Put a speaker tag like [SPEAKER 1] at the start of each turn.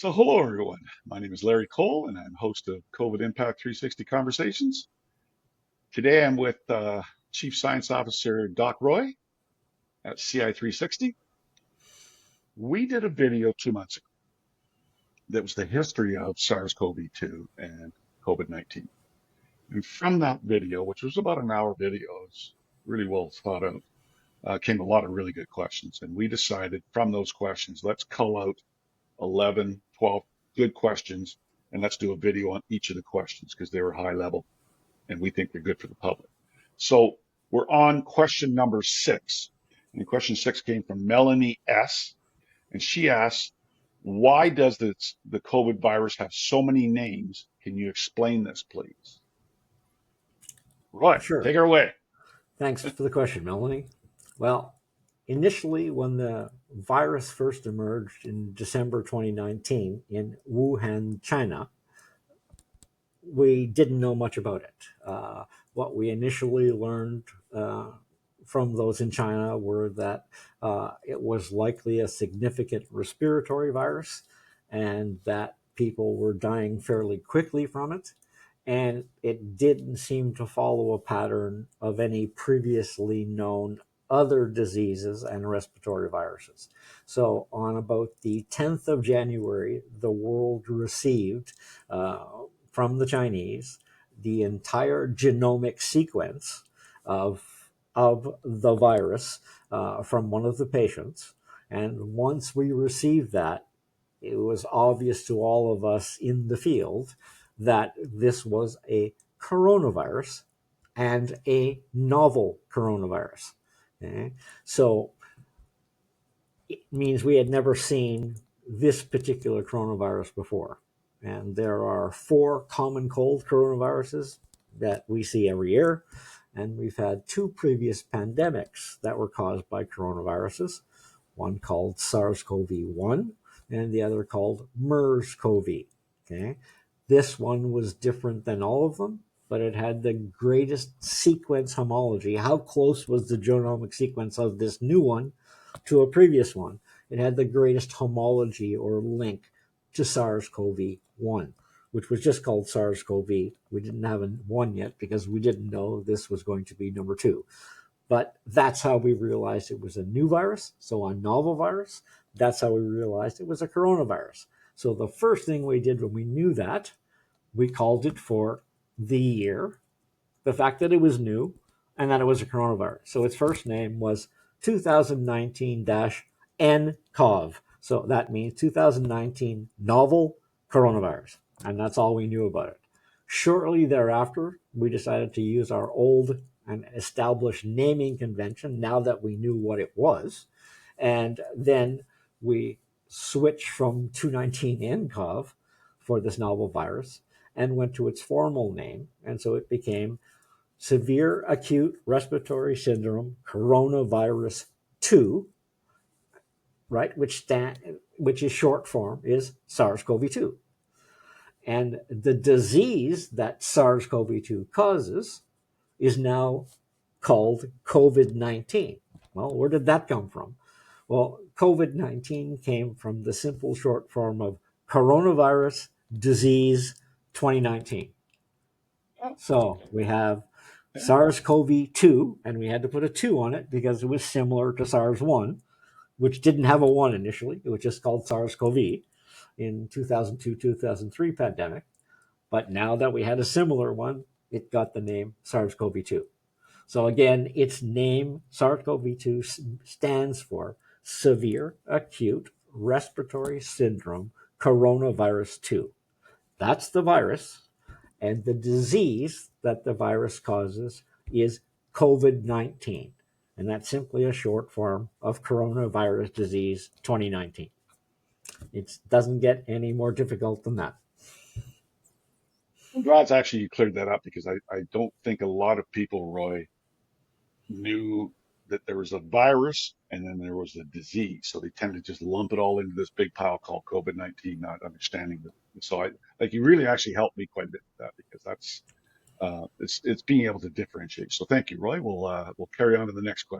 [SPEAKER 1] So, hello everyone. My name is Larry Cole, and I'm host of COVID Impact 360 Conversations. Today, I'm with Chief Science Officer Doc Roy at CI 360. We did a video 2 months ago that was the history of SARS-CoV-2 and COVID-19. And from that video, which was about an hour video, it's really well thought out, came a lot of really good questions. And we decided from those questions, let's cull out 11, 12 good questions, and let's do a video on each of the questions because they were high level and we think they're good for the public. So we're on question number 6. And question 6 came from Melanie S. And she asked, why does the COVID virus have so many names? Can you explain this, please? Right,
[SPEAKER 2] Sure.
[SPEAKER 1] take her away.
[SPEAKER 2] Thanks for the question, Melanie. Well, initially, when the virus first emerged in December 2019 in Wuhan, China, we didn't know much about it. What we initially learned from those in China were that it was likely a significant respiratory virus and that people were dying fairly quickly from it. And it didn't seem to follow a pattern of any previously known other diseases and respiratory viruses. So on about the 10th of January, the world received from the Chinese the entire genomic sequence of the virus from one of the patients. And once we received that, it was obvious to all of us in the field that this was a coronavirus and a novel coronavirus. Okay? So it means we had never seen this particular coronavirus before. And there are 4 common cold coronaviruses that we see every year. And we've had 2 previous pandemics that were caused by coronaviruses, one called SARS-CoV-1 and the other called MERS-CoV. Okay? This one was different than all of them, but it had the greatest sequence homology. How close was the genomic sequence of this new one to a previous one? It had the greatest homology or link to SARS-CoV-1, which was just called SARS-CoV. We didn't have a 1 yet because we didn't know this was going to be number 2. But that's how we realized it was a new virus, so a novel virus. That's how we realized it was a coronavirus. So the first thing we did when we knew that, we called it for the year, the fact that it was new, and that it was a coronavirus. So its first name was 2019-nCoV. So that means 2019 novel coronavirus. And that's all we knew about it. Shortly thereafter, we decided to use our old and established naming convention now that we knew what it was. And then we switched from 219-nCoV for this novel virus and went to its formal name. And so it became Severe Acute Respiratory Syndrome Coronavirus 2, right, which is short form is SARS-CoV-2. And the disease that SARS-CoV-2 causes is now called COVID-19. Well, where did that come from? Well, COVID-19 came from the simple short form of Coronavirus Disease 2019. So we have SARS-CoV-2, and we had to put a 2 on it because it was similar to SARS-1, which didn't have a 1 initially. It was just called SARS-CoV in 2002-2003 pandemic. But now that we had a similar one, it got the name SARS-CoV-2. So again, its name, SARS-CoV-2, stands for Severe Acute Respiratory Syndrome Coronavirus 2. That's the virus. And the disease that the virus causes is COVID-19. And that's simply a short form of Coronavirus Disease 2019. It doesn't get any more difficult than that.
[SPEAKER 1] I'm glad actually you cleared that up because I don't think a lot of people, Roy, knew that there was a virus and then there was a disease. So they tend to just lump it all into this big pile called COVID-19, not understanding that. So you really actually helped me quite a bit with that because that's it's being able to differentiate. So thank you, Roy. We'll carry on to the next question.